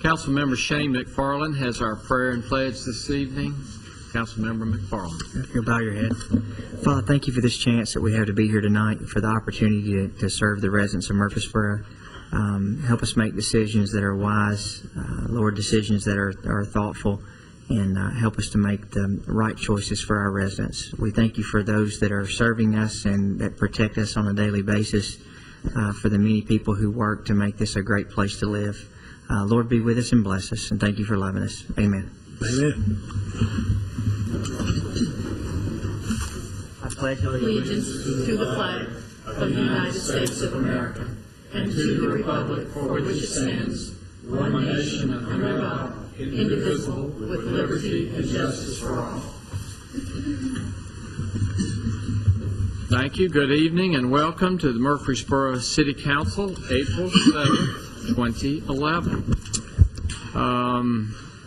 Councilmember Shane McFarland has our prayer and pledge this evening. Councilmember McFarland. If you'll bow your head. Father, thank you for this chance that we have to be here tonight, for the opportunity to serve the residents of Murfreesboro. Help us make decisions that are wise, Lord, decisions that are thoughtful, and help us to make the right choices for our residents. We thank you for those that are serving us and that protect us on a daily basis, for the many people who work to make this a great place to live. Lord, be with us and bless us, and thank you for loving us. Amen. Amen. I pledge allegiance to the flag of the United States of America and to the republic for which it stands, one nation under God, indivisible, with liberty and justice for all. Thank you. Good evening and welcome to the Murfreesboro City Council, April 7, 2011.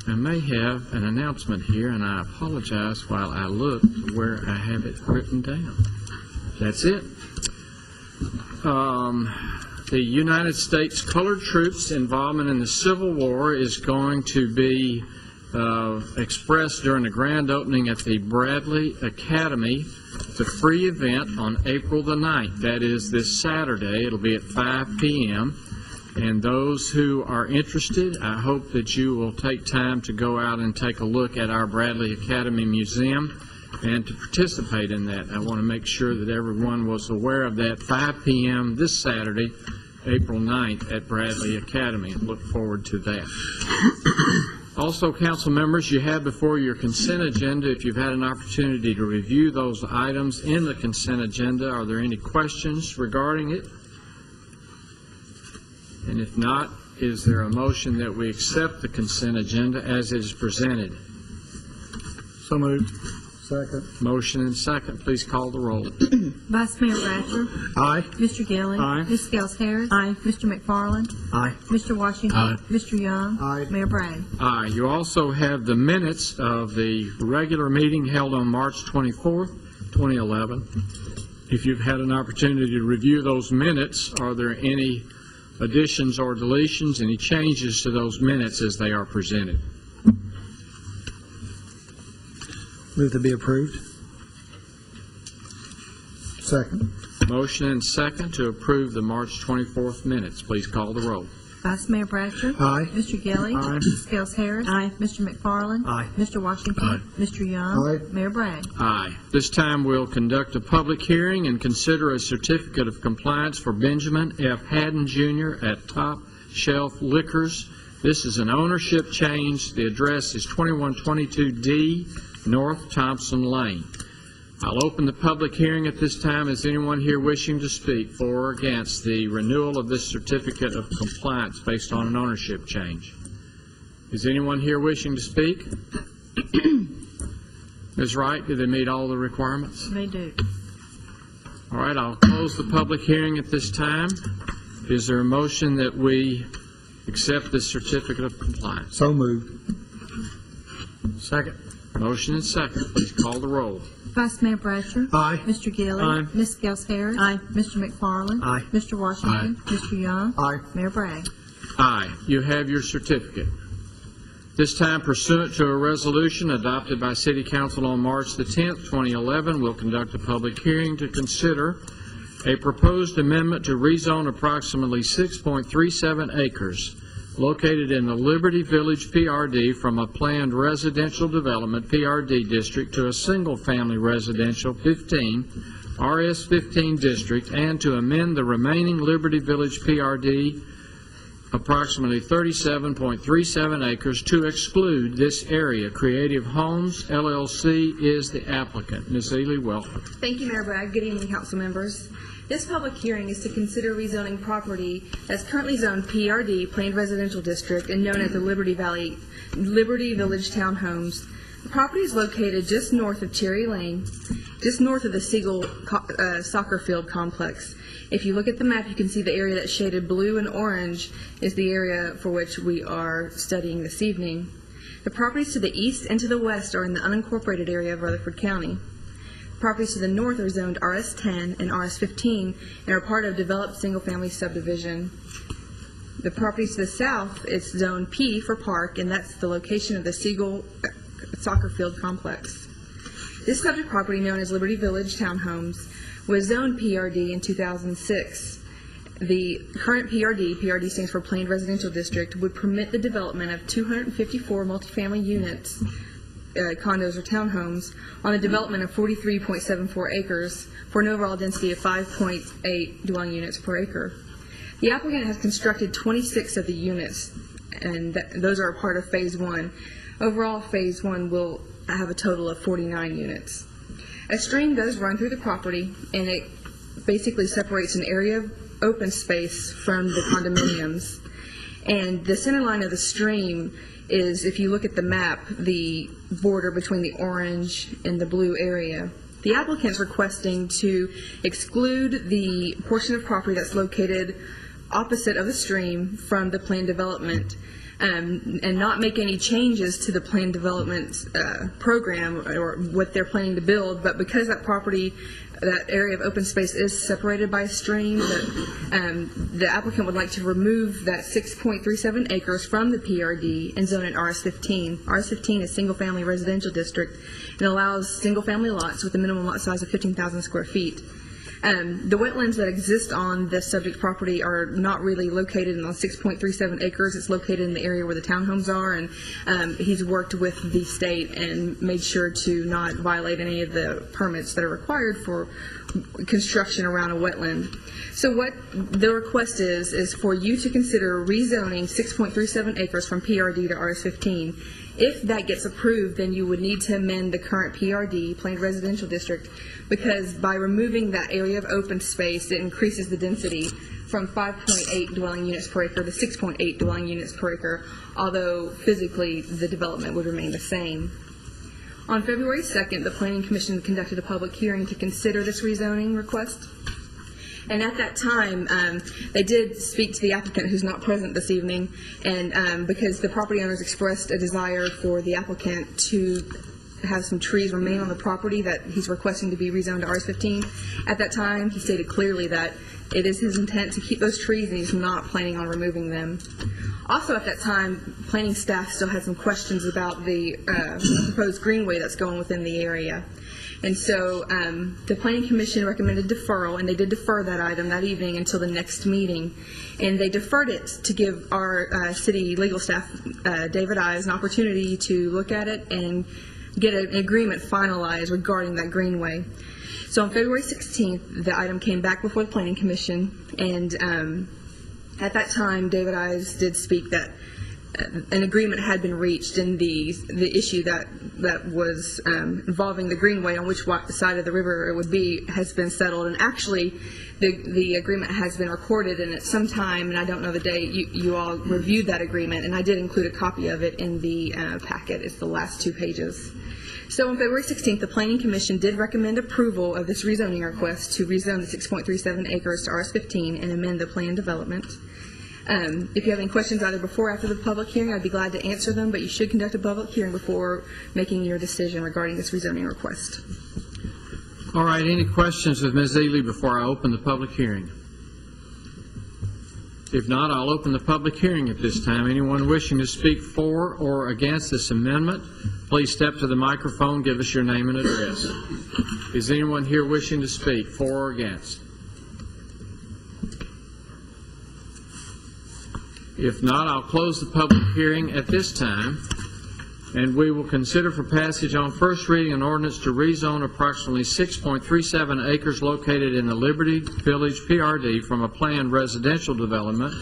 I may have an announcement here, and I apologize while I look where I have it written down. That's it. The United States Colored Troops' involvement in the Civil War is going to be expressed during the grand opening at the Bradley Academy. It's a free event on April the 9th. That is this Saturday. It'll be at 5 p.m. And those who are interested, I hope that you will take time to go out and take a look at our Bradley Academy Museum and to participate in that. I want to make sure that everyone was aware of that. 5 p.m. this Saturday, April 9th at Bradley Academy. Look forward to that. Also, council members, you have before your consent agenda. If you've had an opportunity to review those items in the consent agenda, are there any questions regarding it? And if not, is there a motion that we accept the consent agenda as it is presented? So moved. Second. Motion and second. Please call the roll. Vice Mayor Bratcher. Aye. Mr. Gilly. Aye. Ms. Scales Harris. Aye. Mr. McFarland. Aye. Mr. Washington. Aye. Mr. Young. Aye. Mayor Bragg. Aye. You also have the minutes of the regular meeting held on March 24th, 2011. If you've had an opportunity to review those minutes, are there any additions or deletions, any changes to those minutes as they are presented? Move to be approved. Second. Motion and second to approve the March 24th minutes. Please call the roll. Vice Mayor Bratcher. Aye. Mr. Gilly. Aye. Ms. Scales Harris. Aye. Mr. McFarland. Aye. Mr. Washington. Aye. Mr. Young. Aye. Mayor Bragg. Aye. This time we'll conduct a public hearing and consider a certificate of compliance for Benjamin F. Haddon Jr. at Top Shelf Liquors. This is an ownership change. The address is 2122D North Thompson Lane. I'll open the public hearing at this time. Is anyone here wishing to speak for or against the renewal of this certificate of compliance based on an ownership change? Is anyone here wishing to speak? Ms. Wright, do they meet all the requirements? They do. All right, I'll close the public hearing at this time. Is there a motion that we accept this certificate of compliance? So moved. Second. Motion and second. Please call the roll. Vice Mayor Bratcher. Aye. Mr. Gilly. Aye. Ms. Scales Harris. Aye. Mr. McFarland. Aye. Mr. Washington. Mr. Young. Aye. Mayor Bragg. Aye. You have your certificate. This time, pursuant to a resolution adopted by City Council on March the 10th, 2011, we'll conduct a public hearing to consider a proposed amendment to rezone approximately 6.37 acres located in the Liberty Village PRD from a planned residential development PRD district to a single-family residential 15 RS15 district, and to amend the remaining Liberty Village PRD approximately 37.37 acres to exclude this area. Creative Homes, LLC is the applicant. Ms. Ely, welcome. Thank you, Mayor Bragg. Good evening, council members. This public hearing is to consider rezoning property that's currently zoned PRD, Planned Residential District, and known as the Liberty Village Townhomes. The property is located just north of Cherry Lane, just north of the Siegel soccer field complex. If you look at the map, you can see the area that's shaded blue and orange is the area for which we are studying this evening. The properties to the east and to the west are in the unincorporated area of Rutherford County. Properties to the north are zoned RS10 and RS15 and are part of developed single-family subdivision. The property to the south is Zone P for park, and that's the location of the Siegel Soccer Field Complex. This subject property, known as Liberty Village Townhomes, was zoned PRD in 2006. The current PRD stands for Planned Residential District, would permit the development of 254 multifamily units, condos or townhomes, on a development of 43.74 acres for an overall density of 5.8 dwelling units per acre. The applicant has constructed 26 of the units, and those are a part of Phase 1. Overall, Phase 1 will have a total of 49 units. A stream does run through the property, and it basically separates an area of open space from the condominiums. And the center line of the stream is, if you look at the map, the border between the orange and the blue area. The applicant's requesting to exclude the portion of property that's located opposite of the stream from the planned development, and not make any changes to the planned development program or what they're planning to build. But because that property, that area of open space is separated by a stream, the applicant would like to remove that 6.37 acres from the PRD and zone it RS15. RS15 is single-family residential district and allows single-family lots with a minimum lot size of 15,000 square feet. The wetlands that exist on this subject property are not really located in the 6.37 acres. It's located in the area where the townhomes are, and he's worked with the state and made sure to not violate any of the permits that are required for construction around a wetland. So what the request is for you to consider rezoning 6.37 acres from PRD to RS15. If that gets approved, then you would need to amend the current PRD, Planned Residential District, because by removing that area of open space, it increases the density from 5.8 dwelling units per acre to 6.8 dwelling units per acre, although physically the development would remain the same. On February 2nd, the Planning Commission conducted a public hearing to consider this rezoning request. And at that time, they did speak to the applicant, who's not present this evening, and because the property owners expressed a desire for the applicant to have some trees remain on the property that he's requesting to be rezoned to RS15. At that time, he stated clearly that it is his intent to keep those trees and he's not planning on removing them. Also at that time, planning staff still had some questions about the proposed greenway that's going within the area. And so the Planning Commission recommended deferral, and they did defer that item that evening until the next meeting. And they deferred it to give our city legal staff, David Eyes, an opportunity to look at it and get an agreement finalized regarding that greenway. So on February 16th, the item came back before the Planning Commission, and at that time, David Eyes did speak that an agreement had been reached in the issue that was involving the greenway, on which side of the river it would be, has been settled. And actually, the agreement has been recorded, and at some time, and I don't know the date, you all reviewed that agreement, and I did include a copy of it in the packet. It's the last 2 pages. So on February 16th, the Planning Commission did recommend approval of this rezoning request to rezone the 6.37 acres to RS15 and amend the planned development. If you have any questions either before or after the public hearing, I'd be glad to answer them, but you should conduct a public hearing before making your decision regarding this rezoning request. All right, any questions of Ms. Ely before I open the public hearing? If not, I'll open the public hearing at this time. Anyone wishing to speak for or against this amendment, please step to the microphone, give us your name and address. Is anyone here wishing to speak for or against? If not, I'll close the public hearing at this time, and we will consider for passage on first reading an ordinance to rezone approximately 6.37 acres located in the Liberty Village PRD from a planned residential development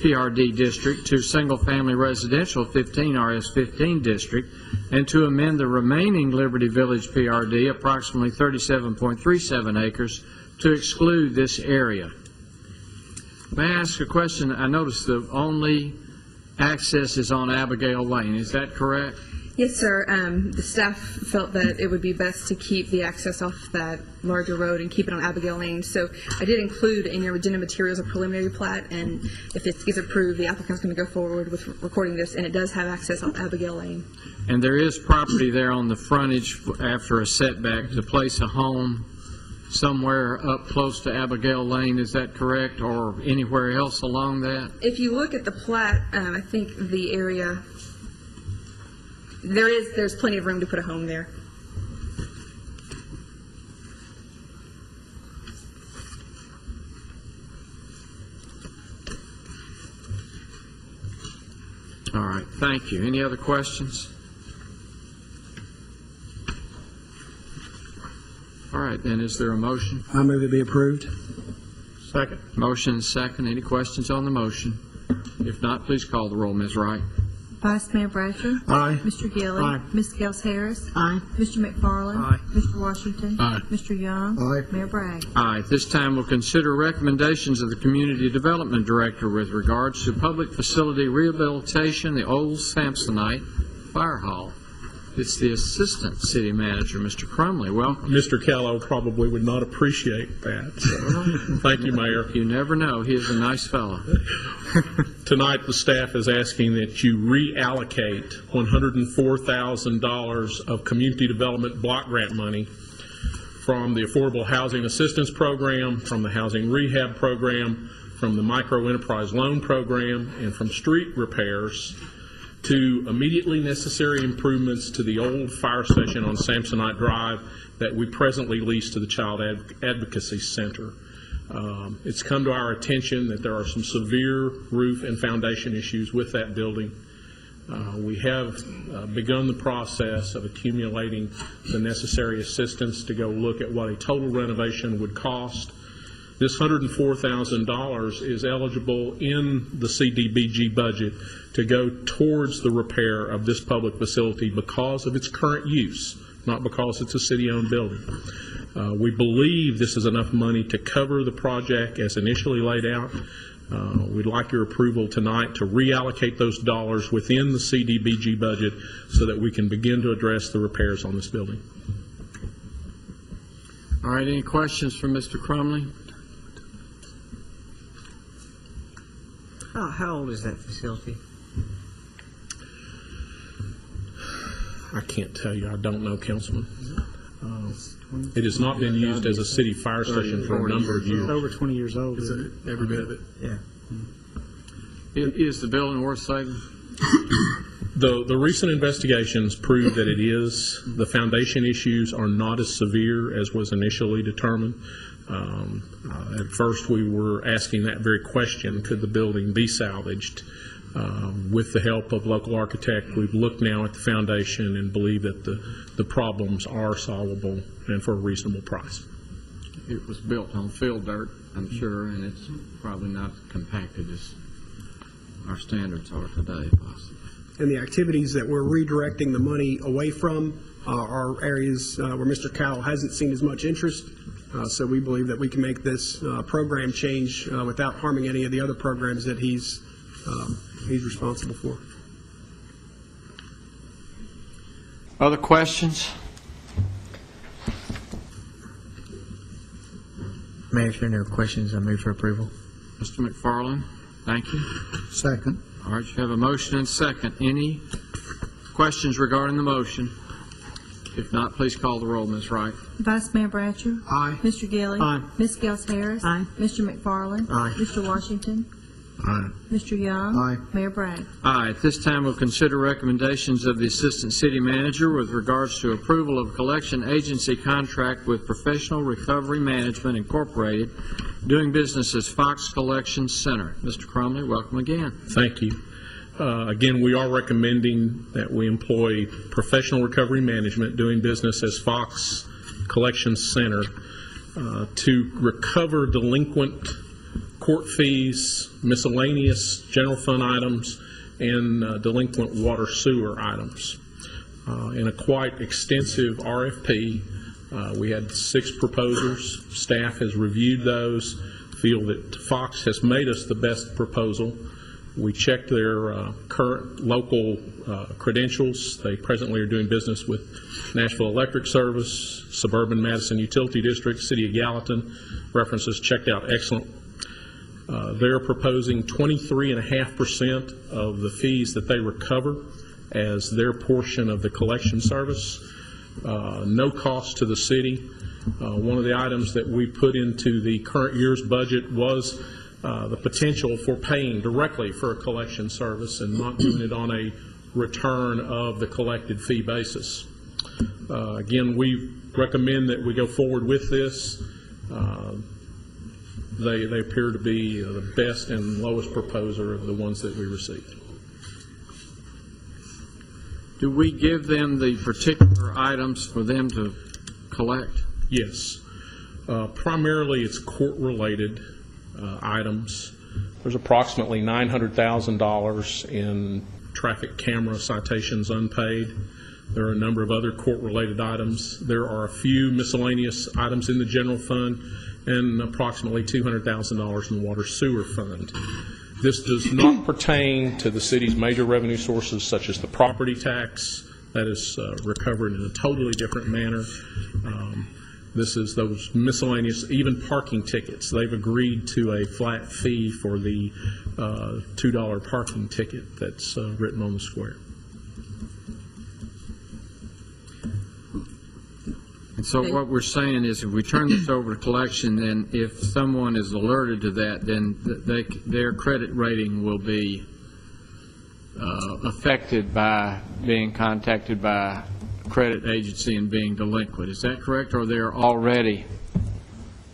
PRD district to single-family residential 15 RS15 district, and to amend the remaining Liberty Village PRD approximately 37.37 acres to exclude this area. May I ask a question? I noticed the only access is on Abigail Lane. Is that correct? Yes, sir. The staff felt that it would be best to keep the access off that larger road and keep it on Abigail Lane. So I did include in your agenda materials a preliminary plat, and if it gets approved, the applicant's going to go forward with recording this, and it does have access on Abigail Lane. And there is property there on the frontage after a setback to place a home somewhere up close to Abigail Lane, is that correct, or anywhere else along that? If you look at the plat, I think the area, there's plenty of room to put a home there. All right, thank you. Any other questions? All right, then, is there a motion? I move it be approved. Second. Motion and second. Any questions on the motion? If not, please call the roll, Ms. Wright. Vice Mayor Bratcher. Aye. Mr. Gilly. Aye. Ms. Gels Harris. Aye. Mr. McFarland. Aye. Mr. Washington. Aye. Mr. Young. Aye. Mayor Bragg. Aye. At this time, we'll consider recommendations of the Community Development Director with regards to public facility rehabilitation, the old Samsonite Fire Hall. It's the Assistant City Manager, Mr. Crumley. Welcome. Mr. Callow probably would not appreciate that. So, thank you, Mayor. You never know. He is a nice fellow. Tonight, the staff is asking that you reallocate $104,000 of community development block grant money from the Affordable Housing Assistance Program, from the Housing Rehab Program, from the Micro Enterprise Loan Program, and from street repairs to immediately necessary improvements to the old fire station on Samsonite Drive that we presently lease to the Child Advocacy Center. It's come to our attention that there are some severe roof and foundation issues with that building. We have begun the process of accumulating the necessary assistance to go look at what a total renovation would cost. This $104,000 is eligible in the CDBG budget to go towards the repair of this public facility because of its current use, not because it's a city-owned building. We believe this is enough money to cover the project as initially laid out. We'd like your approval tonight to reallocate those dollars within the CDBG budget so that we can begin to address the repairs on this building. All right, any questions for Mr. Crumley? How old is that facility? I can't tell you. I don't know, Councilman. It has not been used as a city fire station for a number of years. Over 20 years old. Every bit of it. Yeah. Is the building worth saving? The recent investigations prove that it is. The foundation issues are not as severe as was initially determined. At first, we were asking that very question, could the building be salvaged? With the help of local architect, we've looked now at the foundation and believe that the problems are solvable and for a reasonable price. It was built on field dirt, I'm sure, and it's probably not compacted as our standards are today, possibly. And the activities that we're redirecting the money away from are areas where Mr. Cowell hasn't seen as much interest. So we believe that we can make this program change without harming any of the other programs that he's responsible for. Other questions? Mayor, if there are no questions, I move for approval. Mr. McFarland, thank you. Second. All right, you have a motion and second. Any questions regarding the motion? If not, please call the roll, Ms. Wright. Vice Mayor Bratcher. Aye. Mr. Gilly. Aye. Ms. Gels Harris. Aye. Mr. McFarland. Aye. Mr. Washington. Aye. Mr. Young. Aye. Mayor Bragg. Aye. At this time, we'll consider recommendations of the Assistant City Manager with regards to approval of collection agency contract with Professional Recovery Management Incorporated, doing business as Fox Collection Center. Mr. Crumley, welcome again. Thank you. Again, we are recommending that we employ Professional Recovery Management, doing business as Fox Collection Center, to recover delinquent court fees, miscellaneous general fund items, and delinquent water sewer items. In a quite extensive RFP, we had 6 proposers. Staff has reviewed those, feel that Fox has made us the best proposal. We checked their current local credentials. They presently are doing business with Nashville Electric Service, Suburban Madison Utility District, City of Gallatin. References checked out excellent. They're proposing 23.5% of the fees that they recover as their portion of the collection service. No cost to the city. One of the items that we put into the current year's budget was the potential for paying directly for a collection service and not doing it on a return of the collected fee basis. Again, we recommend that we go forward with this. They appear to be the best and lowest proposer of the ones that we received. Do we give them the particular items for them to collect? Yes. Primarily, it's court-related items. There's approximately $900,000 in traffic camera citations unpaid. There are a number of other court-related items. There are a few miscellaneous items in the general fund and approximately $200,000 in the water sewer fund. This does not pertain to the city's major revenue sources such as the property tax. That is recovered in a totally different manner. This is those miscellaneous, even parking tickets. They've agreed to a flat fee for the $2 parking ticket that's written on the square. And so what we're saying is if we turn this over to collection, then if someone is alerted to that, then their credit rating will be affected by being contacted by a credit agency and being delinquent. Is that correct, or they're already?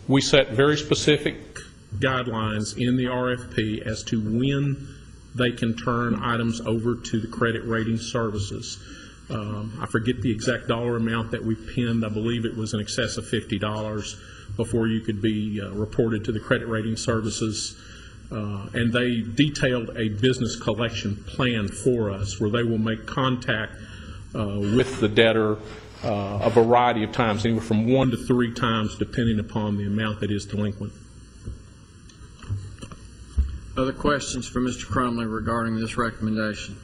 We set very specific guidelines in the RFP as to when they can turn items over to the credit rating services. I forget the exact dollar amount that we pinned. I believe it was in excess of $50 before you could be reported to the credit rating services. And they detailed a business collection plan for us where they will make contact with the debtor a variety of times, anywhere from 1 to 3 times, depending upon the amount that is delinquent. Other questions for Mr. Crumley regarding this recommendation?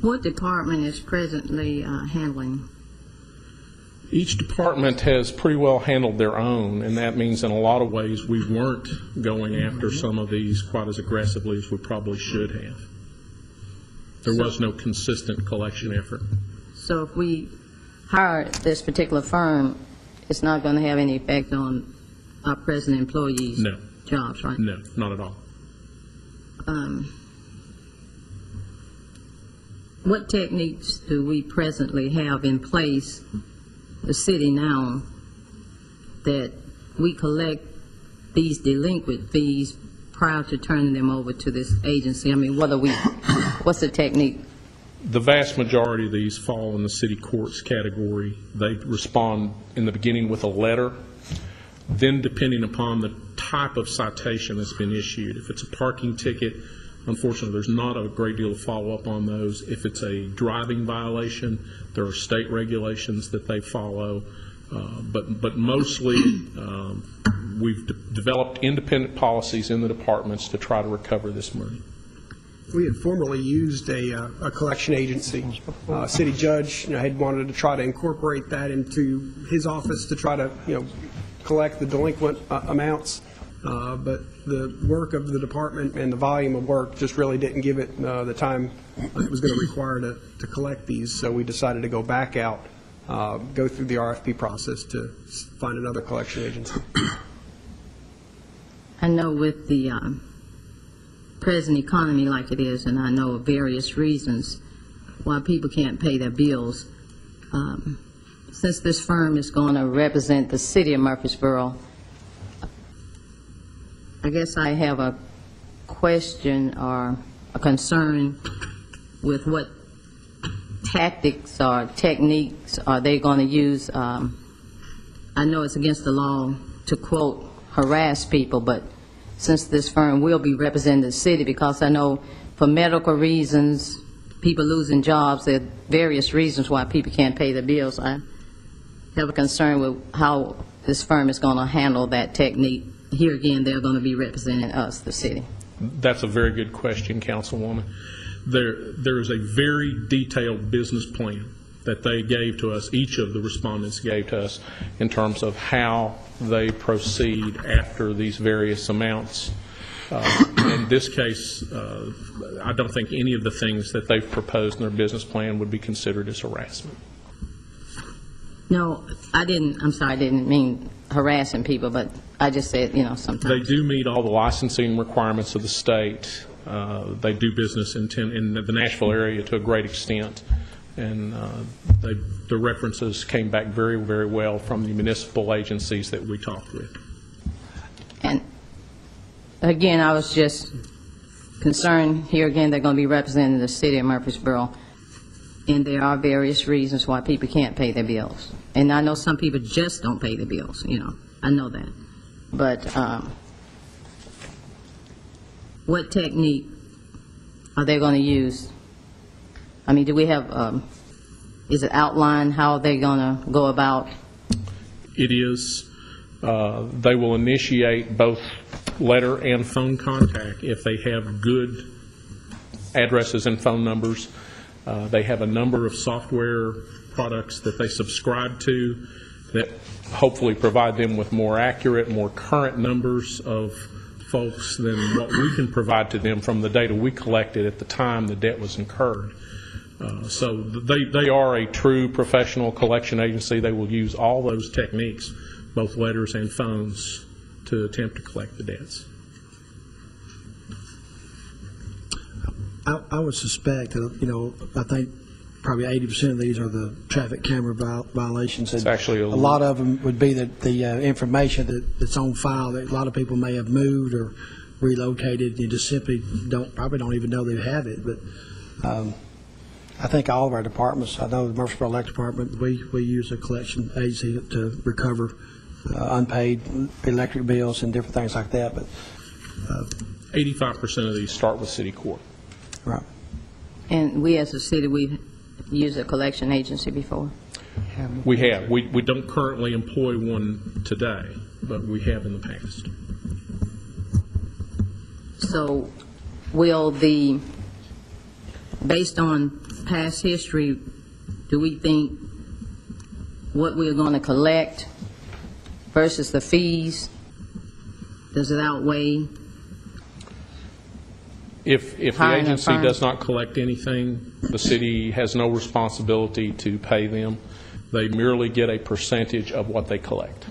What department is presently handling? Each department has pretty well handled their own, and that means in a lot of ways we weren't going after some of these quite as aggressively as we probably should have. There was no consistent collection effort. So if we hire this particular firm, it's not going to have any effect on our present employees' No. jobs, right? No, not at all. What techniques do we presently have in place, the city now, that we collect these delinquent fees prior to turning them over to this agency? I mean, what's the technique? The vast majority of these fall in the city courts category. They respond in the beginning with a letter. Then, depending upon the type of citation that's been issued, if it's a parking ticket, unfortunately, there's not a great deal of follow-up on those. If it's a driving violation, there are state regulations that they follow. But mostly, we've developed independent policies in the departments to try to recover this money. We had formerly used a collection agency. City judge had wanted to try to incorporate that into his office to try to, collect the delinquent amounts. But the work of the department and the volume of work just really didn't give it the time it was going to require to collect these. So we decided to go back out, go through the RFP process to find another collection agency. I know with the present economy like it is, and I know of various reasons why people can't pay their bills. Since this firm is going to represent the city of Murfreesboro, I guess I have a question or a concern with what tactics or techniques are they going to use. I know it's against the law to, quote, harass people, but since this firm will be representing the city, because I know for medical reasons, people losing jobs, there are various reasons why people can't pay their bills. I have a concern with how this firm is going to handle that technique. Here again, they're going to be representing us, the city. That's a very good question, Councilwoman. There is a very detailed business plan that they gave to us, each of the respondents gave to us, in terms of how they proceed after these various amounts. In this case, I don't think any of the things that they've proposed in their business plan would be considered as harassment. No, I didn't, I'm sorry, I didn't mean harassing people, but I just said, They sometimes. do meet all the licensing requirements of the state. They do business in the Nashville area to a great extent, and the references came back very, very well from the municipal agencies that we talked with. And again, I was just concerned, here again, they're going to be representing the city of Murfreesboro, and there are various reasons why people can't pay their bills. And I know some people just don't pay their bills, I know that. But what technique are they going to use? I mean, do we have, is it outlined how they're going to go about? It is, they will initiate both letter and phone contact if they have good addresses and phone numbers. They have a number of software products that they subscribe to that hopefully provide them with more accurate, more current numbers of folks than what we can provide to them from the data we collected at the time the debt was incurred. So they are a true professional collection agency. They will use all those techniques, both letters and phones, to attempt to collect the debts. I would suspect that, I think probably 80% of these are the traffic camera violations. It's actually a lot of them would be the information that's on file that a lot of people may have moved or relocated and just simply probably don't even know they have it. But I think all of our departments, I know the Murfreesboro Electric Department, we use a collection agency to recover unpaid electric bills and different things like that. But 85% of these start with city court. right. And we as a city, we've used a collection agency before. We have. We don't currently employ one today, but we have in the past. So will based on past history, do we think what we're going to collect versus the fees, does it outweigh? If the Hiring a agency firm. does not collect anything, the city has no responsibility to pay them. They merely get a percentage of what they collect.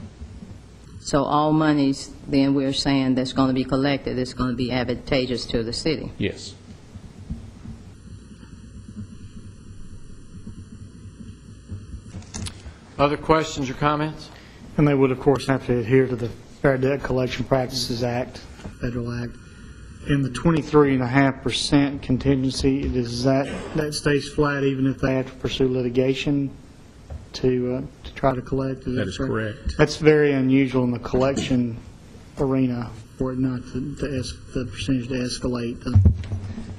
So all monies, then we're saying that's going to be collected, is going to be advantageous to the city. Yes. Other questions or comments? And they would, of course, have to adhere to the Fair Debt Collection Practices Act, federal act. In the 23.5% contingency, does that stays flat even if they have to pursue litigation to try to collect? That is correct. That's very unusual in the collection arena for it not the percentage to escalate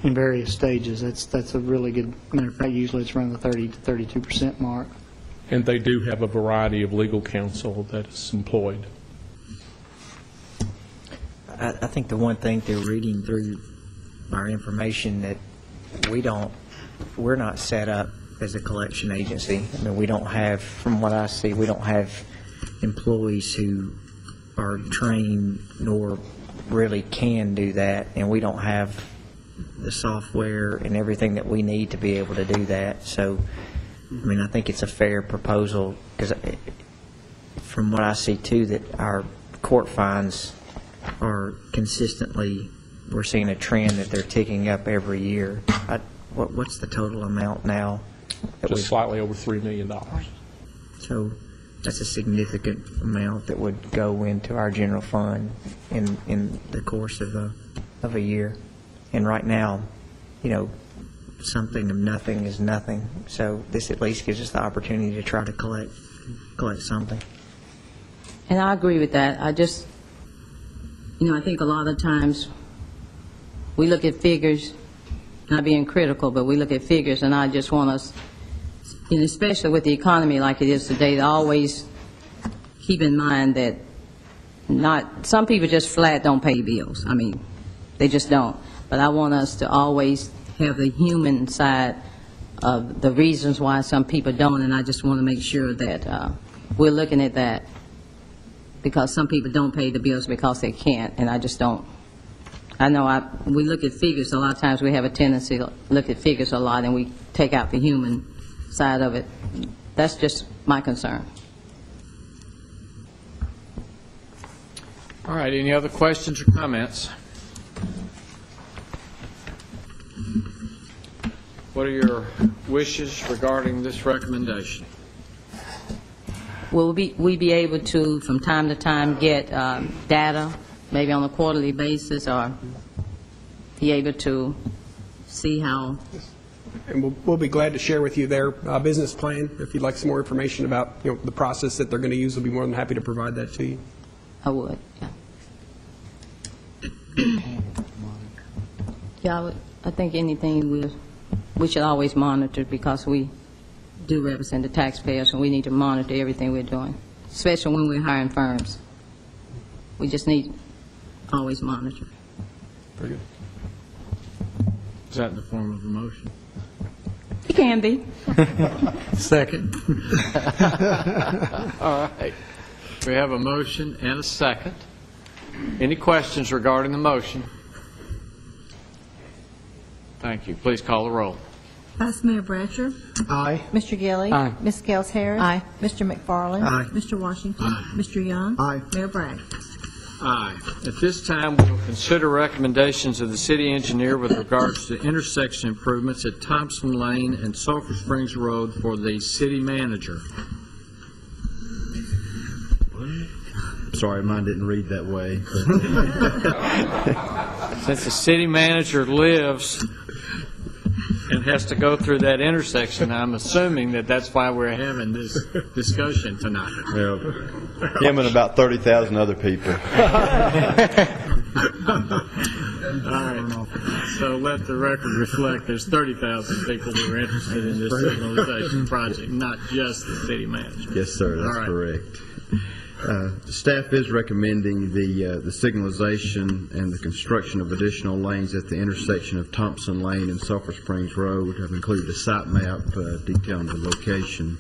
in various stages. That's a really good, matter of fact, usually it's around the 30 to 32% mark. And they do have a variety of legal counsel that is employed. I think the one thing through reading through our information that we're not set up as a collection agency. I mean, we don't have, from what I see, we don't have employees who are trained nor really can do that, and we don't have the software and everything that we need to be able to do that. So, I mean, I think it's a fair proposal, because from what I see, too, that our court fines are consistently, we're seeing a trend that they're ticking up every year. What's the total amount now? Just slightly over $3 million. So that's a significant amount that would go into our general fund in the course of a year. And right now, something of nothing is nothing. So this at least gives us the opportunity to try to collect something. And I agree with that. I just, I think a lot of times we look at figures, not being critical, but we look at figures, and I just want us, and especially with the economy like it is today, to always keep in mind that some people just flat don't pay bills. I mean, they just don't. But I want us to always have the human side of the reasons why some people don't, and I just want to make sure that we're looking at that, because some people don't pay the bills because they can't, and I just don't. I know we look at figures, a lot of times we have a tendency to look at figures a lot, and we take out the human side of it. That's just my concern. All right, any other questions or comments? What are your wishes regarding this recommendation? Will we be able to, from time to time, get data, maybe on a quarterly basis, or be able to see how? And we'll be glad to share with you their business plan. If you'd like some more information about, the process that they're going to use, we'll be more than happy to provide that to you. I would, yeah. Yeah, I think anything we should always monitor, because we do represent the taxpayers, and we need to monitor everything we're doing, especially when we're hiring firms. We just need to always monitor. Very good. Is that in the form of a motion? It can be. Second. All right. We have a motion and a second. Any questions regarding the motion? Thank you. Please call the roll. Vice Mayor Bratcher. Aye. Mr. Gilly. Aye. Ms. Gels Harris. Aye. Mr. McFarland. Aye. Mr. Washington. Mr. Young. Aye. Mayor Bragg. Aye. At this time, we will consider recommendations of the city engineer with regards to intersection improvements at Thompson Lane and Sulphur Springs Road for the city manager. Sorry, mine didn't read that way. Since the city manager lives and has to go through that intersection, I'm assuming that that's why we're having this discussion tonight. Well, him and about 30,000 other people. All right. So let the record reflect there's 30,000 people who are interested in this signalization project, not just the city manager. Yes, sir, that's All right. correct. Staff is recommending the signalization and the construction of additional lanes at the intersection of Thompson Lane and Sulphur Springs Road. I've included a site map detailing the location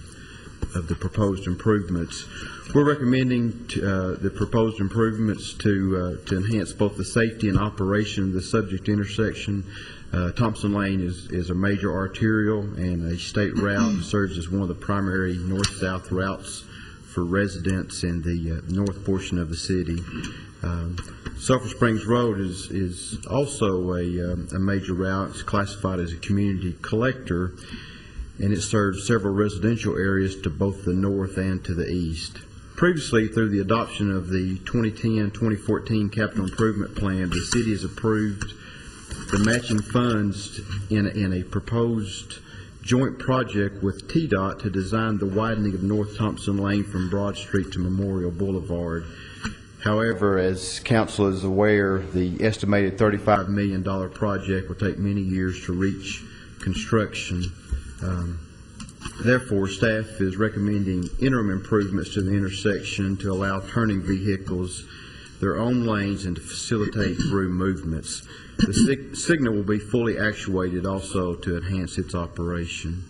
of the proposed improvements. We're recommending the proposed improvements to enhance both the safety and operation of the subject intersection. Thompson Lane is a major arterial and a state route and serves as one of the primary north-south routes for residents in the north portion of the city. Sulphur Springs Road is also a major route. It's classified as a community collector, and it serves several residential areas to both the north and to the east. Previously, through the adoption of the 2010-2014 Capital Improvement Plan, the city has approved the matching funds in a proposed joint project with TDOT to design the widening of North Thompson Lane from Broad Street to Memorial Boulevard. However, as council is aware, the estimated $35 million project will take many years to reach construction. Therefore, staff is recommending interim improvements to the intersection to allow turning vehicles their own lanes and to facilitate through movements. The signal will be fully actuated also to enhance its operation.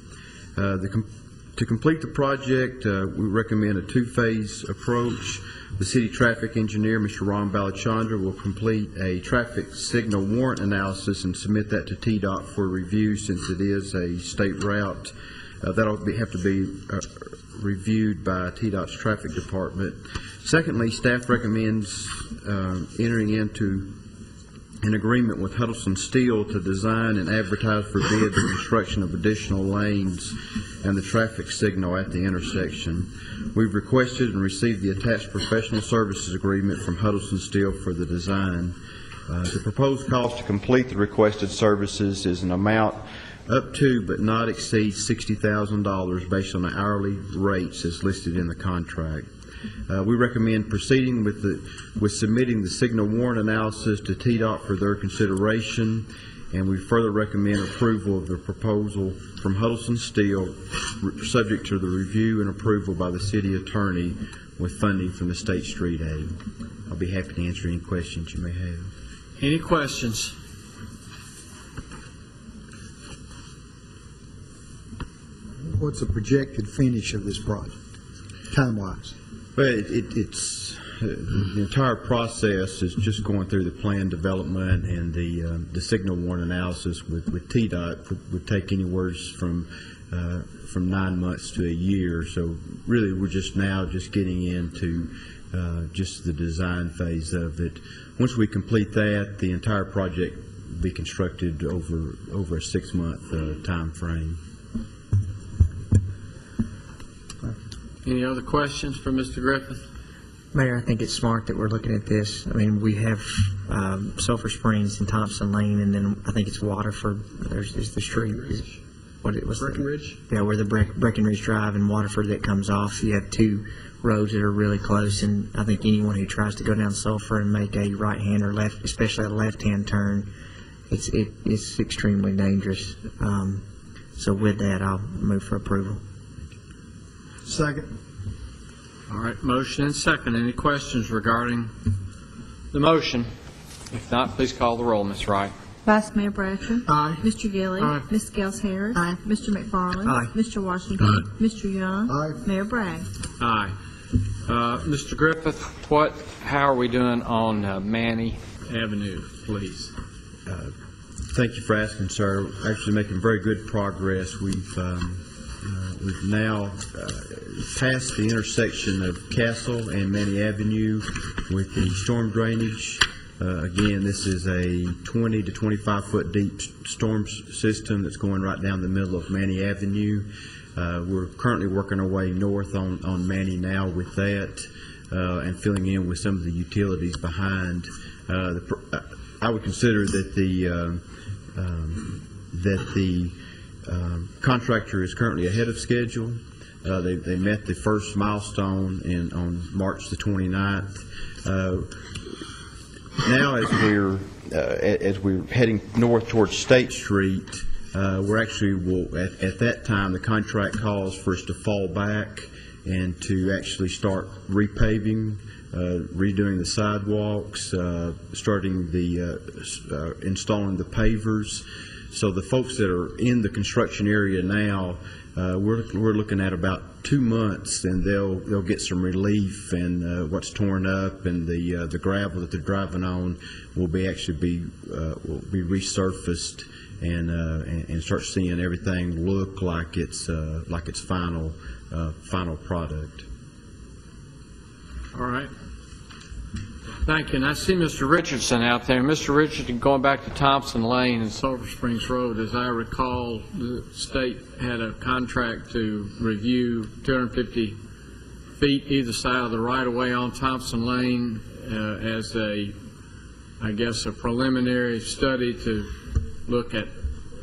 To complete the project, we recommend a two-phase approach. The city traffic engineer, Mr. Ron Balachandra, will complete a traffic signal warrant analysis and submit that to TDOT for review, since it is a state route. That'll have to be reviewed by TDOT's traffic department. Secondly, staff recommends entering into an agreement with Huddleston Steel to design and advertise for bid the construction of additional lanes and the traffic signal at the intersection. We've requested and received the attached professional services agreement from Huddleston Steel for the design. The proposed cost to complete the requested services is an amount up to but not exceed $60,000 based on the hourly rates as listed in the contract. We recommend proceeding with submitting the signal warrant analysis to TDOT for their consideration, and we further recommend approval of the proposal from Huddleston Steel, subject to the review and approval by the city attorney with funding from the state street aid. I'll be happy to answer any questions you may have. Any questions? What's the projected finish of this project, time-wise? Well, it's the entire process is just going through the plan development, and the signal warrant analysis with TDOT would take anywhere from from 9 months to a year. So really, we're just getting into just the design phase of it. Once we complete that, the entire project will be constructed over a 6-month time frame. Any other questions for Mr. Griffin? Mayor, I think it's smart that we're looking at this. I mean, we have Sulphur Springs and Thompson Lane, and then I think it's Waterford. There's the street. Breckenridge? Yeah, where the Breckenridge Drive and Waterford that comes off. You have two roads that are really close, and I think anyone who tries to go down Sulphur and make a right-hand or left, especially a left-hand turn, it's extremely dangerous. So with that, I'll move for approval. Second. All right, motion and second. Any questions regarding the motion? If not, please call the roll, Ms. Wright. Vice Mayor Bratcher. Aye. Mr. Gilly. Aye. Ms. Gels Harris. Aye. Mr. McFarland. Aye. Mr. Washington. Mr. Young. Aye. Mayor Bragg. Aye. Mr. Griffith, how are we doing on Manny Avenue, please? Thank you for asking, sir. Actually making very good progress. We've now passed the intersection of Castle and Manny Avenue with the storm drainage. Again, this is a 20 to 25 foot deep storm system that's going right down the middle of Manny Avenue. We're currently working our way north on Manny now with that and filling in with some of the utilities behind. I would consider that the contractor is currently ahead of schedule. They met the first milestone on March the 29th. Now, as we're heading north towards State Street, we're actually at that time the contract calls for us to fall back and to actually start repaving, redoing the sidewalks, starting installing the pavers. So the folks that are in the construction area now, we're looking at about 2 months, and they'll get some relief, and what's torn up and the gravel that they're driving on will be resurfaced and start seeing everything look like its final product. All right. Thank you. And I see Mr. Richardson out there. Mr. Richardson, going back to Thompson Lane and Sulphur Springs Road, as I recall, the state had a contract to review 250 feet either side of the right-of-way on Thompson Lane as a preliminary study to look at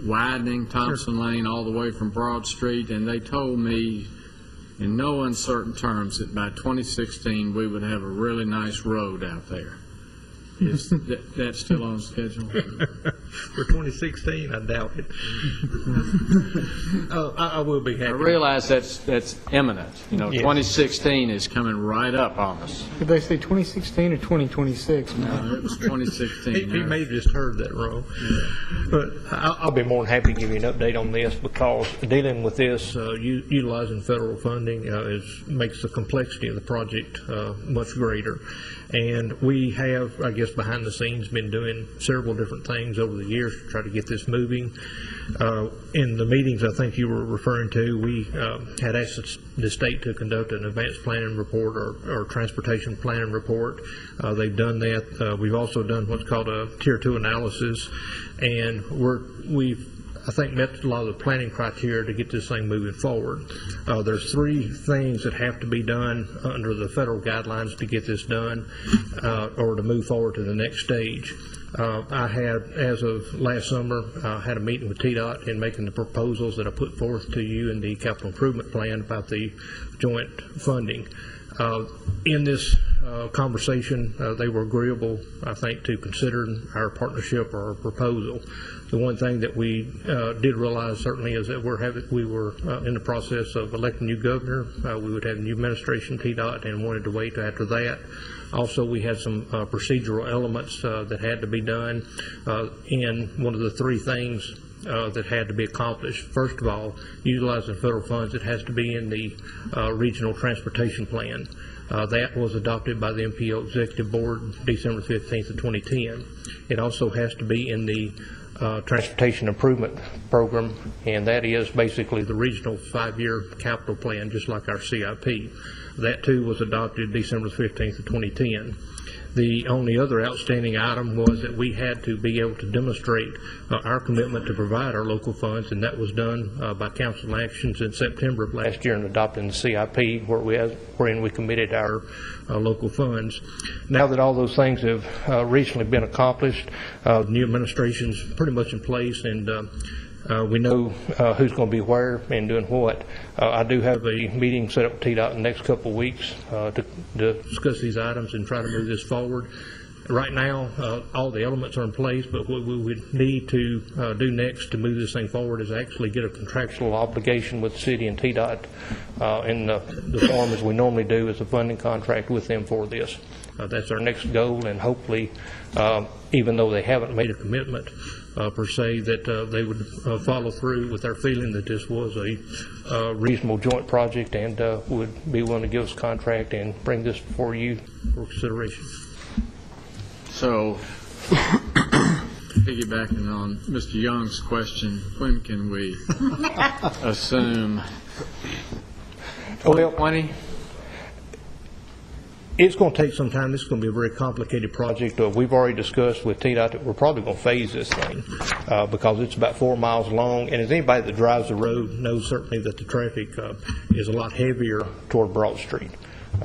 widening Thompson Lane all the way from Broad Street, and they told me in no uncertain terms that by 2016 we would have a really nice road out there. Is that still on schedule? For 2016, I doubt it. I will be happy. I realize that's imminent. You know, 2016 is coming right up on us. Did they say 2016 or 2026? No, it was 2016. He may have just heard that wrong. Yeah. But I'll be more than happy to give you an update on this, because dealing with this, utilizing federal funding makes the complexity of the project much greater. And we have, I guess, behind the scenes been doing several different things over the years to try to get this moving. In the meetings I think you were referring to, we had asked the state to conduct an advanced planning report or transportation planning report. They've done that. We've also done what's called a Tier 2 analysis, and we've I think met a lot of the planning criteria to get this thing moving forward. There's 3 things that have to be done under the federal guidelines to get this done or to move forward to the next stage. I had, as of last summer, had a meeting with TDOT in making the proposals that I put forth to you in the capital improvement plan about the joint funding. In this conversation, they were agreeable, I think, to consider our partnership or our proposal. The one thing that we did realize certainly is that we were in the process of electing a new governor. We would have a new administration, TDOT, and wanted to wait after that. Also, we had some procedural elements that had to be done. And one of the 3 things that had to be accomplished, first of all, utilizing federal funds, it has to be in the regional transportation plan. That was adopted by the MPO Executive Board December 15th of 2010. It also has to be in the Transportation Improvement Program, and that is basically the regional 5-year capital plan, just like our CIP. That too was adopted December 15th of 2010. The only other outstanding item was that we had to be able to demonstrate our commitment to provide our local funds, and that was done by council actions in September of last year in adopting the CIP, wherein we committed our local funds. Now that all those things have recently been accomplished, the new administration's pretty much in place, and we know who's going to be where and doing what. I do have a meeting set up with TDOT in the next couple of weeks to discuss these items and try to move this forward. Right now, all the elements are in place, but what we would need to do next to move this thing forward is actually get a contractual obligation with the city and TDOT in the form as we normally do as a funding contract with them for this. That's our next goal, and hopefully, even though they haven't made a commitment per se, that they would follow through with our feeling that this was a reasonable joint project and would be willing to give us a contract and bring this before you for consideration. So, piggybacking on Mr. Young's question, when can we assume? Well, 2020? It's going to take some time. This is going to be a very complicated project. We've already discussed with TDOT that we're probably going to phase this thing because it's about 4 miles long. And as anybody that drives the road knows certainly that the traffic is a lot heavier toward Broad Street.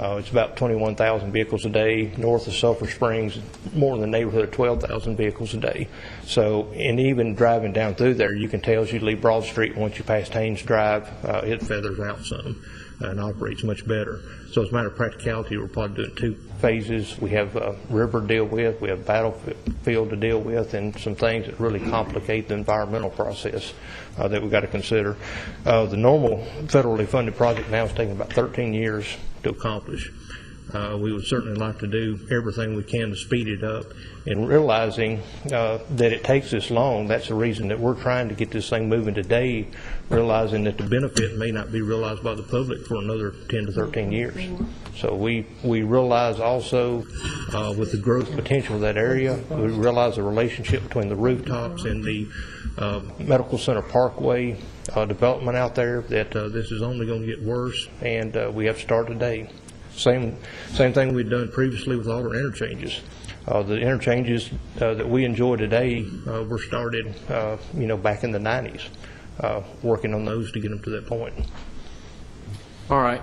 It's about 21,000 vehicles a day. North of Sulphur Springs, more in the neighborhood of 12,000 vehicles a day. So, and even driving down through there, you can tell as you leave Broad Street, once you pass Haynes Drive, it feathers out some and operates much better. So as a matter of practicality, we're probably doing 2 phases. We have river to deal with, we have battlefield to deal with, and some things that really complicate the environmental process that we've got to consider. The normal federally funded project now is taking about 13 years to accomplish. We would certainly like to do everything we can to speed it up, and realizing that it takes this long, that's the reason that we're trying to get this thing moving today, realizing that the benefit may not be realized by the public for another 10 to 13 years. So we realize also with the growth potential of that area, we realize the relationship between the rooftops and the Medical Center Parkway development out there, that this is only going to get worse, and we have to start today. Same thing we've done previously with all our interchanges. The interchanges that we enjoy today were started, back in the 90s, working on those to get them to that point. All right.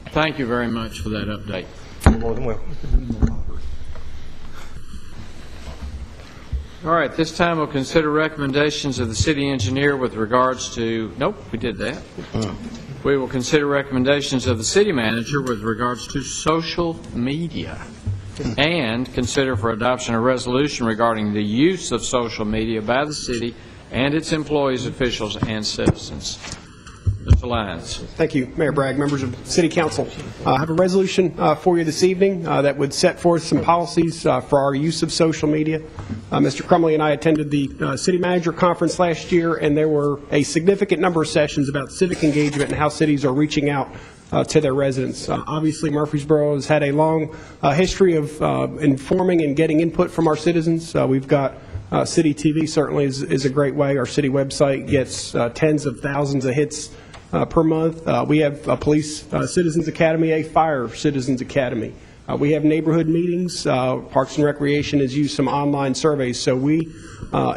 Thank you very much for that update. You're more than welcome. All right, this time we'll consider recommendations of the city engineer with regards to, nope, we did that. We will consider recommendations of the city manager with regards to social media, and consider for adoption a resolution regarding the use of social media by the city and its employees, officials, and citizens. Mr. Lyons. Thank you, Mayor Bragg, members of City Council. I have a resolution for you this evening that would set forth some policies for our use of social media. Mr. Crumley and I attended the City Manager Conference last year, and there were a significant number of sessions about civic engagement and how cities are reaching out to their residents. Obviously, Murfreesboro has had a long history of informing and getting input from our citizens. We've got City TV certainly is a great way. Our city website gets tens of thousands of hits per month. We have a Police Citizens Academy, a Fire Citizens Academy. We have neighborhood meetings. Parks and Recreation has used some online surveys. So we,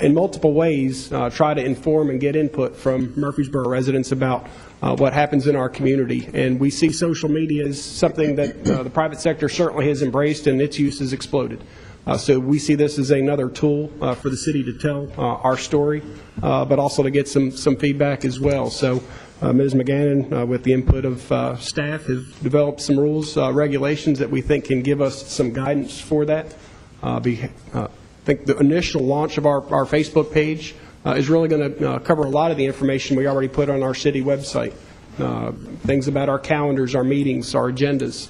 in multiple ways, try to inform and get input from Murfreesboro residents about what happens in our community. And we see social media as something that the private sector certainly has embraced, and its use has exploded. So we see this as another tool for the city to tell our story, but also to get some feedback as well. So Ms. McGannon, with the input of staff, has developed some rules, regulations that we think can give us some guidance for that. I think the initial launch of our Facebook page is really going to cover a lot of the information we already put on our city website. Things about our calendars, our meetings, our agendas.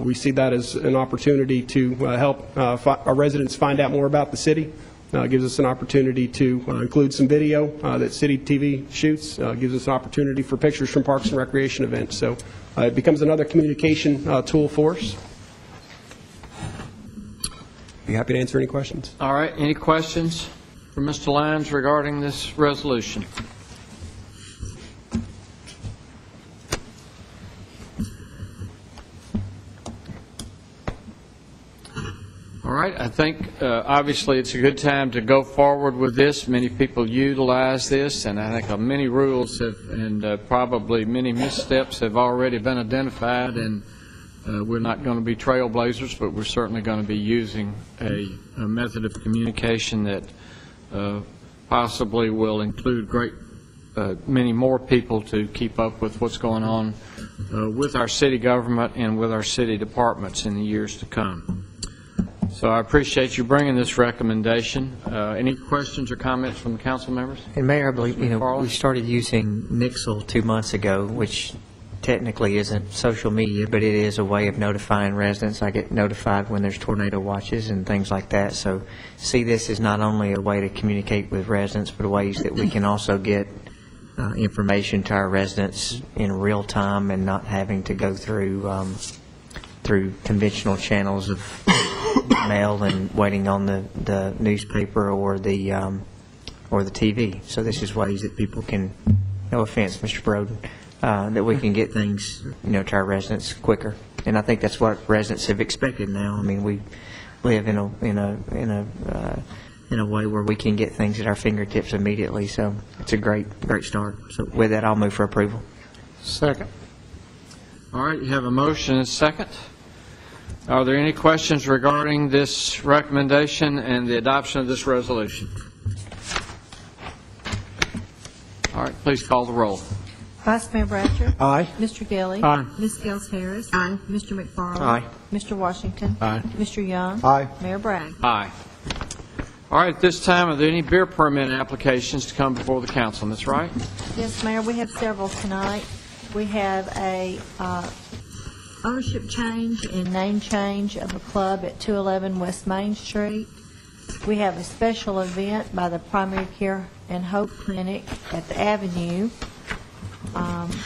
We see that as an opportunity to help our residents find out more about the city. Gives us an opportunity to include some video that City TV shoots. Gives us an opportunity for pictures from Parks and Recreation events. So it becomes another communication tool for us. Be happy to answer any questions. All right, any questions? from Mr. Lyons regarding this resolution? All right, I think obviously it's a good time to go forward with this. Many people utilize this, and I think many rules have, and probably many missteps have already been identified, and we're not going to be trailblazers, but we're certainly going to be using a method of communication that possibly will include many more people to keep up with what's going on with our city government and with our city departments in the years to come. So I appreciate you bringing this recommendation. Any questions or comments from the council members? And Mayor, I believe, we started using Nixle 2 months ago, which technically isn't social media, but it is a way of notifying residents. I get notified when there's tornado watches and things like that. So see this as not only a way to communicate with residents, but ways that we can also get information to our residents in real time and not having to go through conventional channels of mail and waiting on the newspaper or the TV. So this is ways that people can, no offense, Mr. Broden, that we can get things, to our residents quicker. And I think that's what residents have expected now. I mean, we live in a way where we can get things at our fingertips immediately. So it's a great start. So with that, I'll move for approval. Second. All right, you have a motion and a second. Are there any questions regarding this recommendation and the adoption of this resolution? All right, please call the roll. Vice Mayor Bratcher. Aye. Mr. Gilly. Aye. Ms. Gels Harris. Aye. Mr. McFarland. Aye. Mr. Washington. Aye. Mr. Young. Aye. Mayor Bragg. Aye. All right, at this time, are there any beer permit applications to come before the council? That's right. Yes, Mayor, we have several tonight. We have a ownership change and name change of a club at 211 West Main Street. We have a special event by the Primary Care and Hope Clinic at the Avenue.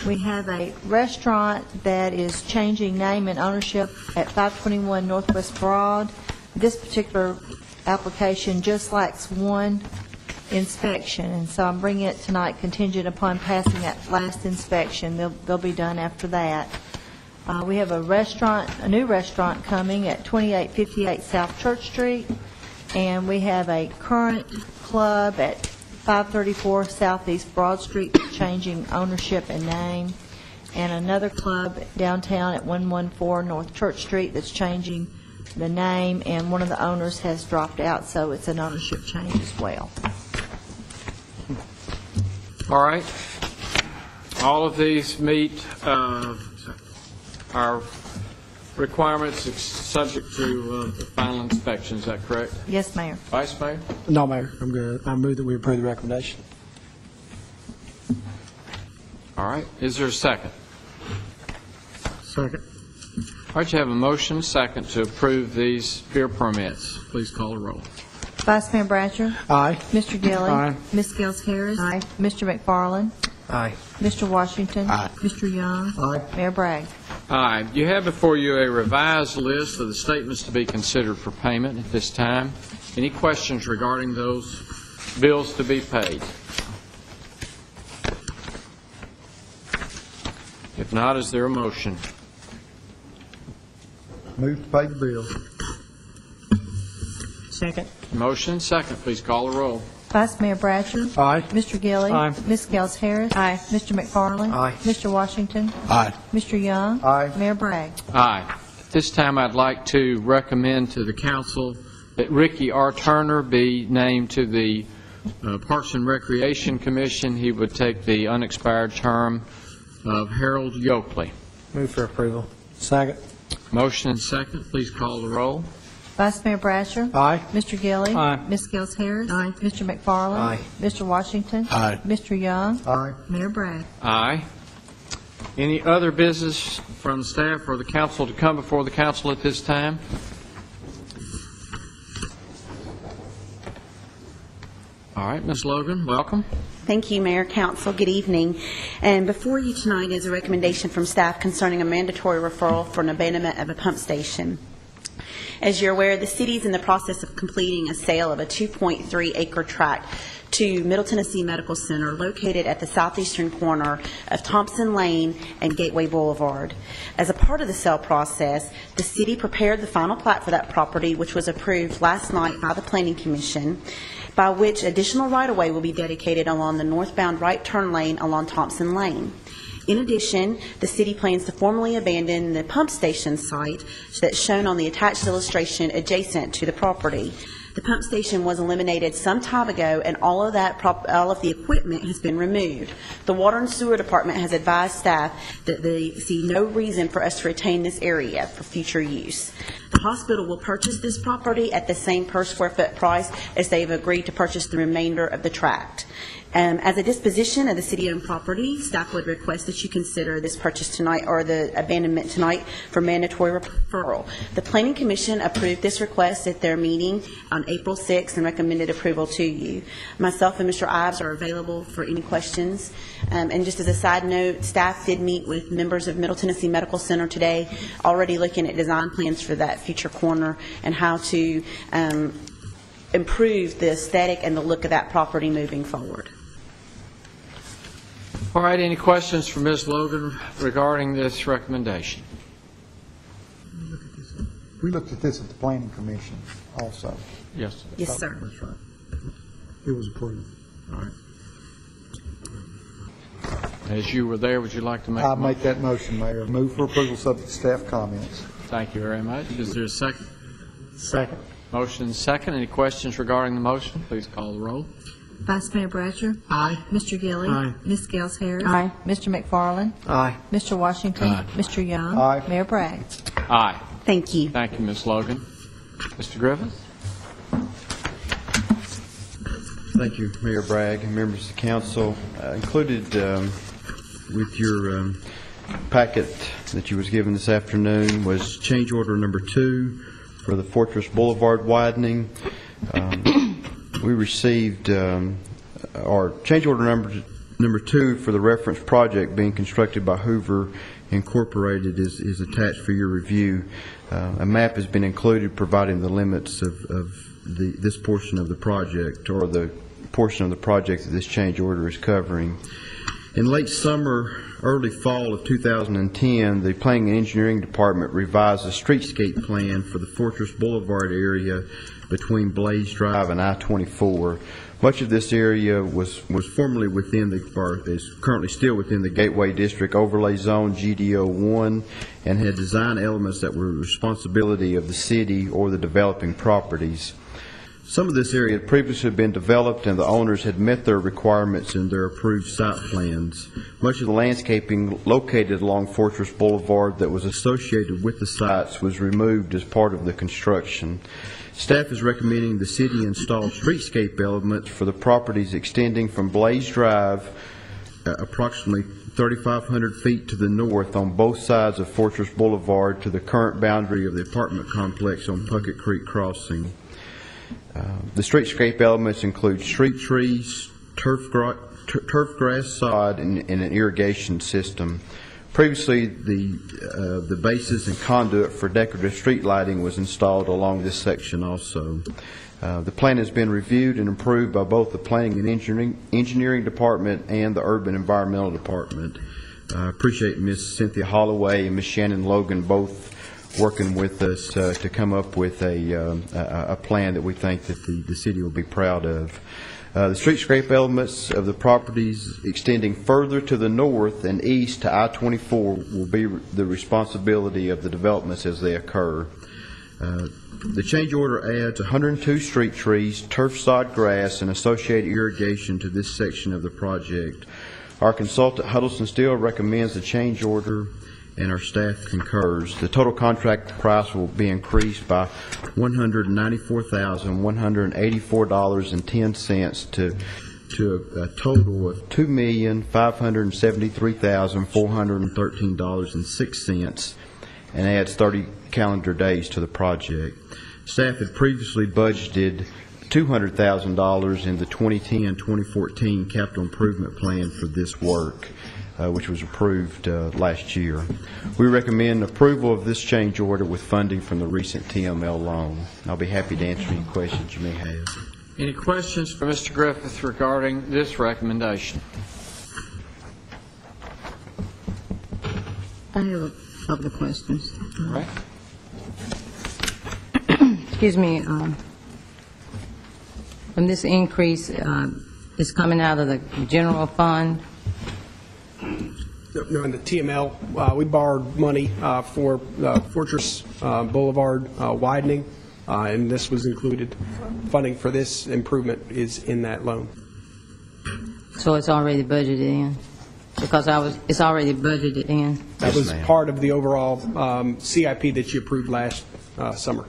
We have a restaurant that is changing name and ownership at 521 Northwest Broad. This particular application just lacks one inspection, and so I'm bringing it tonight contingent upon passing that last inspection. They'll be done after that. We have a new restaurant coming at 2858 South Church Street, and we have a current club at 534 Southeast Broad Street changing ownership and name, and another club downtown at 114 North Church Street that's changing the name, and one of the owners has dropped out, so it's an ownership change as well. All right. All of these meet our requirements subject to the final inspection. Is that correct? Yes, Mayor. Vice Mayor? No, Mayor, I'm good. I move that we approve the recommendation. All right. Is there a second? Second. All right, you have a motion, second, to approve these beer permits. Please call the roll. Vice Mayor Bratcher. Aye. Mr. Gilly. Aye. Ms. Gels Harris. Aye. Mr. McFarland. Aye. Mr. Washington. Aye. Mr. Young. Aye. Mayor Bragg. Aye. You have before you a revised list of the statements to be considered for payment at this time. Any questions regarding those bills to be paid? If not, is there a motion? Move to pay the bill. Second. Motion, second. Please call the roll. Vice Mayor Bratcher. Aye. Mr. Gilly. Aye. Ms. Gels Harris. Aye. Mr. McFarland. Aye. Mr. Washington. Aye. Mr. Young. Aye. Mayor Bragg. Aye. At this time, I'd like to recommend to the council that Ricky R. Turner be named to the Parks and Recreation Commission. He would take the unexpired term of Harold Yoakley. Move for approval. Second. Motion and second. Please call the roll. Vice Mayor Bratcher. Aye. Mr. Gilly. Aye. Ms. Gels Harris. Aye. Mr. McFarland. Aye. Mr. Washington. Aye. Mr. Young. Aye. Mayor Bragg. Aye. Any other business from the staff or the council to come before the council at this time? All right, Ms. Logan, welcome. Thank you, Mayor, Council. Good evening. And before you tonight is a recommendation from staff concerning a mandatory referral for an abandonment of a pump station. As you're aware, the city is in the process of completing a sale of a 2.3-acre tract to Middle Tennessee Medical Center located at the southeastern corner of Thompson Lane and Gateway Boulevard. As a part of the sale process, the city prepared the final plat for that property, which was approved last night by the Planning Commission, by which additional right-of-way will be dedicated along the northbound right turn lane along Thompson Lane. In addition, the city plans to formally abandon the pump station site that's shown on the attached illustration adjacent to the property. The pump station was eliminated some time ago, and all of the equipment has been removed. The Water and Sewer Department has advised staff that they see no reason for us to retain this area for future use. The hospital will purchase this property at the same per square foot price as they've agreed to purchase the remainder of the tract. As a disposition of the city-owned property, staff would request that you consider this purchase tonight or the abandonment tonight for mandatory referral. The Planning Commission approved this request at their meeting on April 6th and recommended approval to you. Myself and Mr. Ives are available for any questions. And just as a side note, staff did meet with members of Middle Tennessee Medical Center today, already looking at design plans for that future corner and how to improve the aesthetic and the look of that property moving forward. All right, any questions for Ms. Logan regarding this recommendation? We looked at this at the Planning Commission also. Yes. Yes, sir. That's right. It was approved. All right. As you were there, would you like to make a I'll motion? make that motion, Mayor. Move for approval subject to staff comments. Thank you very much. Is there a second? Second. Motion is second. Any questions regarding the motion? Please call the roll. Vice Mayor Bratcher. Aye. Mr. Gilly. Aye. Ms. Gels Harris. Aye. Mr. McFarland. Aye. Mr. Washington. Aye. Mr. Young. Aye. Mayor Bragg. Aye. Thank you. Thank you, Ms. Logan. Mr. Griffith? Thank you, Mayor Bragg and members of the council. Included with your packet that you was given this afternoon was change order number 2 for the Fortress Boulevard widening. We received our change order number 2 for the reference project being constructed by Hoover Incorporated is attached for your review. A map has been included providing the limits of this portion of the project, or the portion of the project that this change order is covering. In late summer, early fall of 2010, the Planning and Engineering Department revised a streetscape plan for the Fortress Boulevard area between Blaze Drive and I-24. Much of this area was formerly within or is currently still within the Gateway District Overlay Zone, GDO1, and had design elements that were the responsibility of the city or the developing properties. Some of this area had previously been developed, and the owners had met their requirements in their approved site plans. Much of the landscaping located along Fortress Boulevard that was associated with the sites was removed as part of the construction. Staff is recommending the city install streetscape elements for the properties extending from Blaze Drive approximately 3,500 feet to the north on both sides of Fortress Boulevard to the current boundary of the apartment complex on Puckett Creek Crossing. The streetscape elements include street trees, turf grass sod, and an irrigation system. Previously, the bases and conduit for decorative street lighting was installed along this section also. The plan has been reviewed and approved by both the Planning and Engineering Department and the Urban Environmental Department. I appreciate Ms. Cynthia Holloway and Ms. Shannon Logan both working with us to come up with a plan that we think that the city will be proud of. The streetscape elements of the properties extending further to the north and east to I-24 will be the responsibility of the developments as they occur. The change order adds 102 street trees, turf sod grass, and associated irrigation to this section of the project. Our consultant Huddleston Steel recommends the change order, and our staff concurs. The total contract price will be increased by $194,184.10 to a total of $2,573,413.06, and adds 30 calendar days to the project. Staff had previously budgeted $200,000 in the 2010-2014 capital improvement plan for this work. which was approved last year. We recommend approval of this change order with funding from the recent TML loan. I'll be happy to answer any questions you may have. Any questions for Mr. Griffith regarding this recommendation? I have a couple of questions. All right. Excuse me, when this increase is coming out of the general fund, No, in the TML, we borrowed money for Fortress Boulevard widening, and this was included. Funding for this improvement is in that loan. so it's already budgeted in? Because it's already budgeted in. That Yes, was ma'am. part of the overall CIP that you approved last summer.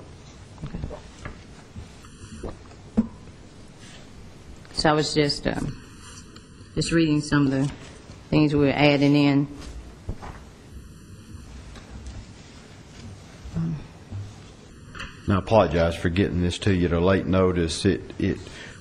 So I was just reading some of the things we were adding in. Now, I apologize for getting this to you at a late notice.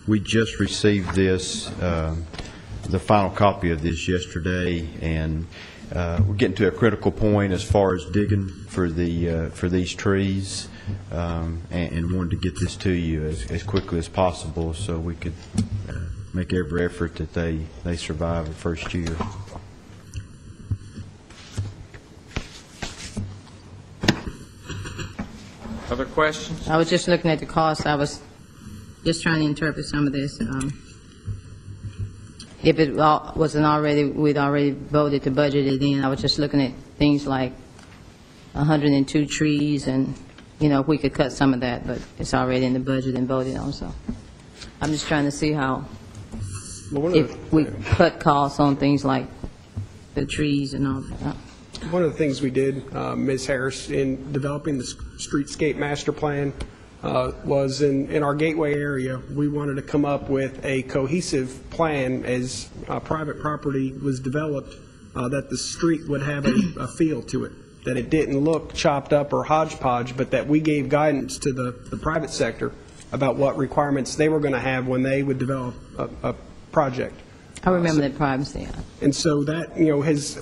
We just received this, the final copy of this yesterday, and we're getting to a critical point as far as digging for these trees, and wanted to get this to you as quickly as possible so we could make every effort that they survive the first year. Other questions? I was just looking at the cost. I was just trying to interpret some of this. If it wasn't already, we'd already voted to budget it in. I was just looking at things like 102 trees, and, if we could cut some of that, but it's already in the budget and voted on, so. I'm just trying to see how, if we cut costs on things like the trees and all that. One of the things we did, Ms. Harris, in developing the streetscape master plan was in our gateway area, we wanted to come up with a cohesive plan as private property was developed, that the street would have a feel to it, that it didn't look chopped up or hodgepodge, but that we gave guidance to the private sector about what requirements they were going to have when they would develop a project. I remember that privacy. And so that, has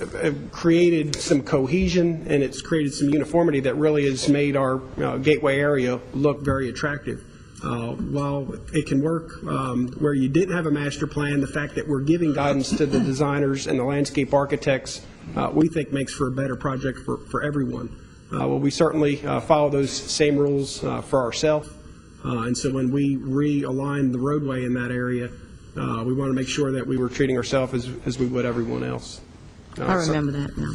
created some cohesion, and it's created some uniformity that really has made our gateway area look very attractive. While it can work where you didn't have a master plan, the fact that we're giving guidance to the designers and the landscape architects, we think makes for a better project for everyone. Well, we certainly follow those same rules for ourselves. And so when we realign the roadway in that area, we want to make sure that we were treating ourselves as we would everyone else. I remember that now.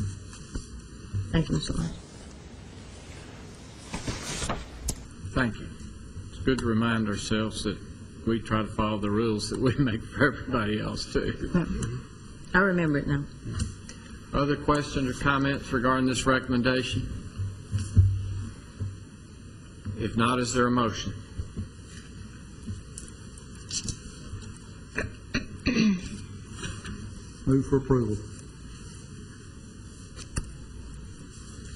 Thank you, Mr. Lynch. Thank you. It's good to remind ourselves that we try to follow the rules that we make for everybody else, too. I remember it now. Other questions or comments regarding this recommendation? If not, is there a motion? Move for approval.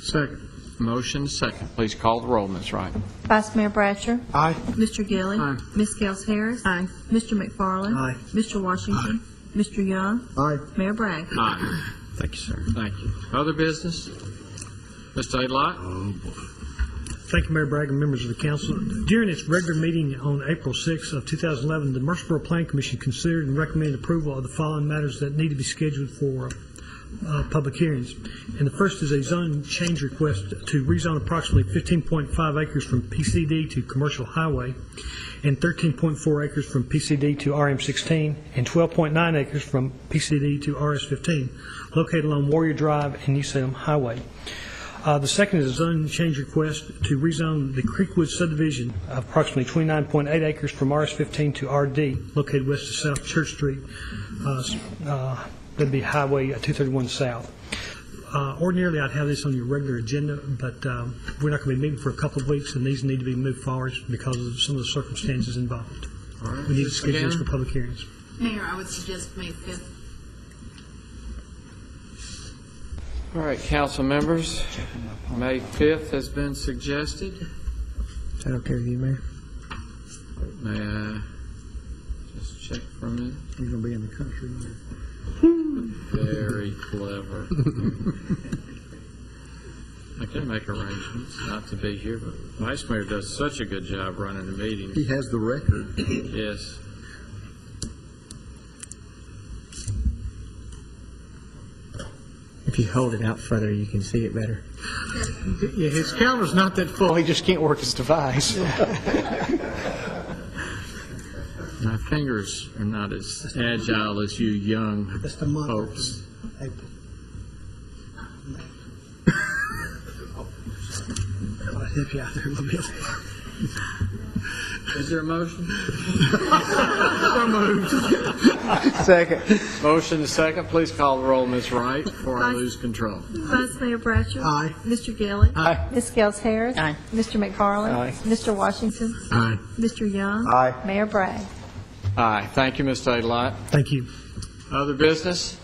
Second. Motion second. Please call the roll, Ms. Wright. Vice Mayor Bratcher. Aye. Mr. Gilly. Aye. Ms. Gels Harris. Aye. Mr. McFarland. Aye. Mr. Washington. Mr. Young. Aye. Mayor Bragg. Aye. Thank you, sir. Thank you. Other business? Mr. Adlott? Thank you, Mayor Bragg and members of the council. During its regular meeting on April 6 of 2011, the Murfreesboro Plan Commission considered and recommended approval of the following matters that need to be scheduled for public hearings. And the first is a zone change request to rezone approximately 15.5 acres from PCD to commercial highway, and 13.4 acres from PCD to RM16, and 12.9 acres from PCD to RS15, located along Warrior Drive and New Salem Highway. The second is a zone change request to rezone the Creekwood subdivision of approximately 29.8 acres from RS15 to RD, located west of South Church Street. That'd be Highway 231 South. Ordinarily, I'd have this on your regular agenda, but we're not going to be meeting for a couple of weeks, and these need to be moved forward because of some of the circumstances involved. All right. We need to schedule this for public hearings. Mayor, I would suggest May 5th. All right, council members, May 5th has been suggested. Is that okay with you, Mayor? May I just check for a minute? He's going to be in the country. Very clever. I can make arrangements not to be here, but Vice Mayor does such a good job running the meeting. He has the record. Yes. If you hold it out further, you can see it better. Yeah, his camera's not that full, he just can't work his device. My fingers are not as agile as you young That's the month. folks. April. I'll help you out there a little bit. Is there a motion? Second. Motion is second. Please call the roll, Ms. Wright, before I lose control. Vice Mayor Bratcher. Aye. Mr. Gilly. Aye. Ms. Gels Harris. Aye. Mr. McFarland. Aye. Mr. Washington. Aye. Mr. Young. Aye. Mayor Bragg. Aye. Thank you, Ms. Daylight. Thank you. Other business?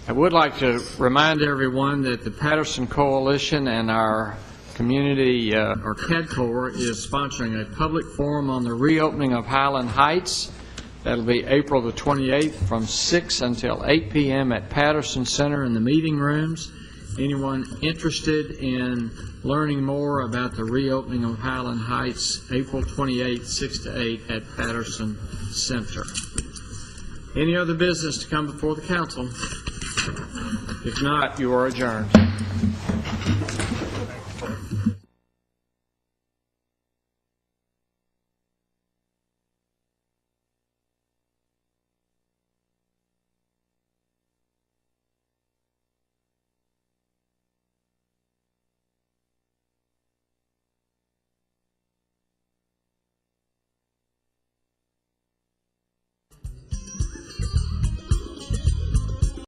I would like to remind everyone that the Patterson Coalition and our community, or CADCOR, is sponsoring a public forum on the reopening of Highland Heights. That'll be April the 28th from 6 until 8 p.m. at Patterson Center in the meeting rooms. Anyone interested in learning more about the reopening of Highland Heights, April 28th, 6 to 8 at Patterson Center. Any other business to come before the council? If not, you are adjourned.